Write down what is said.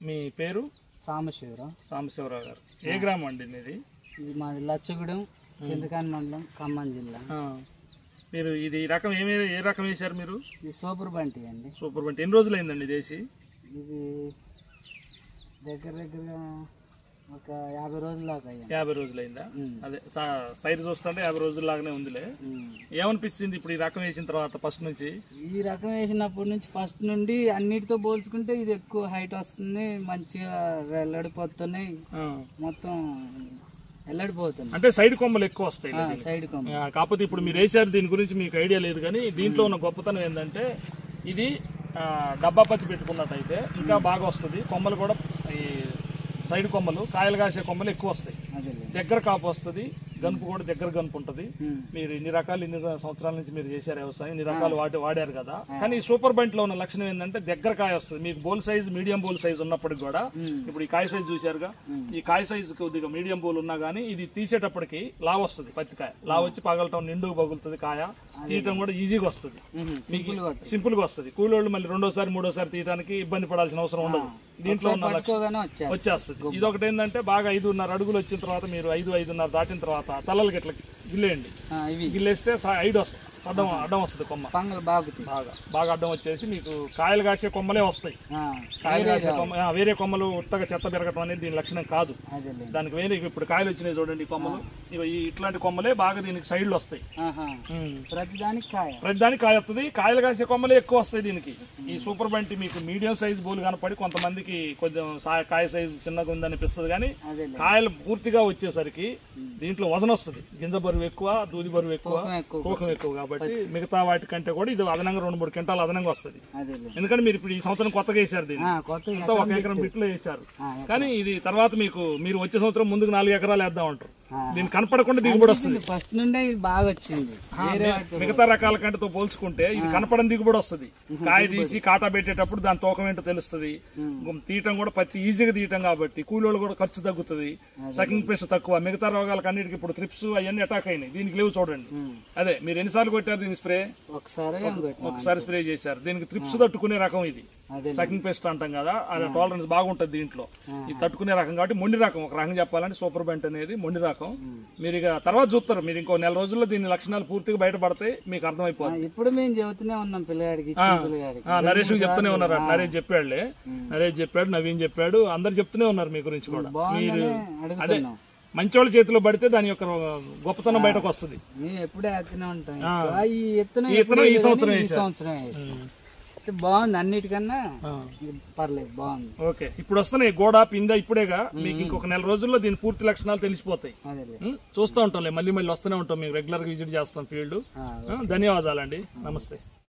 మీ పేరు? సాంబశివరావు. సాంబశివరావు గారు. ఏ గ్రామం అండి ఇది? ఇది మాది లచ్చగూడెం, చింతకాని మండలం, ఖమ్మం జిల్లా. మీరు ఇది రకం ఏ రకం వేశారు మీరు? ఇది సూపర్ బంటి అండి. సూపర్ బంటి ఎన్ని రోజులు అయిందండి దేశీ? ఇది దగ్గర ఒక 50 రోజుల దాకా అయ్యింది. 50 రోజులు అయిందా? అదే పైరు చూస్తుంటే 50 రోజుల లాగానే ఉందిలే. ఏమనిపించింది ఇప్పుడు ఈ రకం వేసిన తర్వాత? ఫస్ట్ నుంచి ఈ రకం వేసినప్పటి నుంచి ఫస్ట్ నుండి అన్నిటితో పోల్చుకుంటే ఇది ఎక్కువ హైట్ వస్తుంది, మంచిగా వెల్లడిపోతున్నాయి, మొత్తం వెల్లడిపోతుంది. అంటే సైడ్ కొమ్మలు ఎక్కువ వస్తాయి. సైడ్ కొమ్మ. కాకపోతే ఇప్పుడు మీరు వేసారు, దీని గురించి మీకు ఐడియా లేదు, కానీ దీంట్లో ఉన్న గొప్పతనం ఏంటంటే ఇది డబ్బా పత్తి పెట్టుకున్నట్టయితే ఇంకా బాగా వస్తుంది. కొమ్మలు కూడా ఈ సైడ్ కొమ్మలు, కాయలు కాసే కొమ్మలు ఎక్కువ వస్తాయి, దగ్గర కాపు వస్తుంది, గనుపు కూడా దగ్గర గనుపు ఉంటుంది. మీరు ఇన్ని సంవత్సరాల నుంచి మీరు చేశారు వ్యవసాయం, ఇన్ని రకాలు వాడారు కదా. కానీ ఈ సూపర్ బంటిలో ఉన్న లక్షణం ఏంటంటే దగ్గర కాయ వస్తుంది. మీకు బోల్ సైజ్, మీడియం బోల్ సైజ్ ఉన్నప్పటికి కూడా, ఇప్పుడు ఈ కాయ సైజ్ చూశారుగా, ఈ కాయ సైజ్ కొద్దిగా మీడియం బోల్ ఉన్నా గానీ ఇది తీసేటప్పటికి లావ్ వస్తుంది. పత్తికాయ లావ్ వచ్చి పగలటం, నిండుగా పగులుతుంది కాయ, తీయటం కూడా ఈజీగా వస్తుంది, సింపుల్ గా వస్తుంది. కూలోళ్ళు మళ్ళీ రెండోసారి మూడోసారి తీయడానికి ఇబ్బంది పడాల్సిన అవసరం ఉండదు. దీంట్లో ఉన్న వచ్చేస్తుంది. ఇది ఒకటి ఏంటంటే బాగా 5.5 అడుగులు వచ్చిన తర్వాత, మీరు 5-5.5 దాటిన తర్వాత తలలకి ఇట్లా గిల్లేయండి. గిల్లేస్తే అడ్డం వస్తుంది కొమ్మ, బాగా అడ్డం వచ్చేసి మీకు కాయలు కాసే కొమ్మలే వస్తాయి. కాయలు కాసే కొమ్మ, వేరే కొమ్మలు ఉత్తగా చెత్త పెరగటం అనేది దీని లక్షణం కాదు. దానికి వేరే ఇప్పుడు కాయలు వచ్చినాయి చూడండి, ఈ కొమ్మలు, ఇట్లాంటి కొమ్మలే బాగా దీనికి సైడ్లు వస్తాయి. ప్రతిదానికి కాయ వస్తుంది. కాయలు కాసే కొమ్మలే ఎక్కువ వస్తాయి దీనికి. ఈ సూపర్ బంటి మీకు మీడియం సైజ్ బోలు కనపడి కొంతమందికి కొంచెం కాయ సైజు చిన్నగా ఉందనిపిస్తుంది, కానీ కాయలు పూర్తిగా వచ్చేసరికి దీంట్లో వజన్ వస్తుంది. గింజ బరువు ఎక్కువ, దూది బరువు ఎక్కువ, కోకం ఎక్కువ. కాబట్టి మిగతా వాటి కంటే కూడా ఇది అదనంగా 2-3 క్వింటాలు అదనంగా వస్తుంది. ఎందుకంటే మీరు ఇప్పుడు ఈ సంవత్సరం కొత్తగా వేసారు, దీన్ని 1 ఎకరం బిట్లో వేసారు. కానీ ఇది తర్వాత మీరు వచ్చే సంవత్సరం ముందుకు 4 ఎకరాలు వేద్దాం అంటారు. దీన్ని కనపడకుండా దిగుబడి వస్తుంది. ఫస్ట్ నుండే బాగా వచ్చింది. మిగతా రకాల కంటతో పోల్చుకుంటే ఇది కనపడని దిగుబడి వస్తుంది. కాయ తీసి కాటా పెట్టేటప్పుడు దాని తూకం ఏంటో తెలుస్తుంది. తీయటం కూడా పత్తి ఈజీగా తీయటం కాబట్టి కూలోళ్ళు కూడా ఖర్చు తగ్గుతుంది, సకింగ్ పెస్ట్ తక్కువ. మిగతా రోగాలకు అన్నిటికీ ఇప్పుడు ట్రిప్స్ అవన్నీ అటాక్ అయినాయి, దీనికి లేవు చూడండి. అదే మీరు ఎన్నిసార్లు కొట్టారు దీనికి స్ప్రే? ఒకసారి స్ప్రే చేశారు. దీనికి ట్రిప్స్ తట్టుకునే రకం ఇది, సకింగ్ పెస్ట్ అంటాం కదా, అది టాలరెన్స్ బాగుంటది దీంట్లో. ఇది తట్టుకునే రకం కాబట్టి మొండి రకం. ఒక రకం చెప్పాలంటే సూపర్ బంట్ అనేది మొండి రకం. మీరు ఇక తర్వాత చూస్తారు, మీరు ఇంకో 4 రోజుల్లో దీని లక్షణాలు పూర్తిగా బయటపడతాయి, మీకు అర్థమైపోతుంది. ఇప్పుడు మేము చెబుతూనే ఉన్నాం పిల్లగాడికి, నరేష్ చెప్తూనే ఉన్నారు. నరేష్ చెప్పాడు, నవీన్ చెప్పాడు, అందరు చెప్తూనే ఉన్నారు మీ గురించి కూడా. మీరు అదే మంచోళ్ళ చేతిలో పడితే దాని యొక్క గొప్పతనం బయటకు వస్తుంది. ఈ సంవత్సరం బాగుంది, అన్నిటికన్నా పర్లేదు, బాగుంది. ఓకే, ఇప్పుడు వస్తున్నాయి గోడ పింద ఇప్పుడేగా. మీకు ఇంకొక 4 రోజుల్లో దీని పూర్తి లక్షణాలు తెలిసిపోతాయి. చూస్తూ ఉంటాంలే, మళ్ళీ వస్తూనే ఉంటాం, మేము రెగ్యులర్ గా విజిట్ చేస్తాం ఫీల్డ్. ధన్యవాదాలండి, నమస్తే.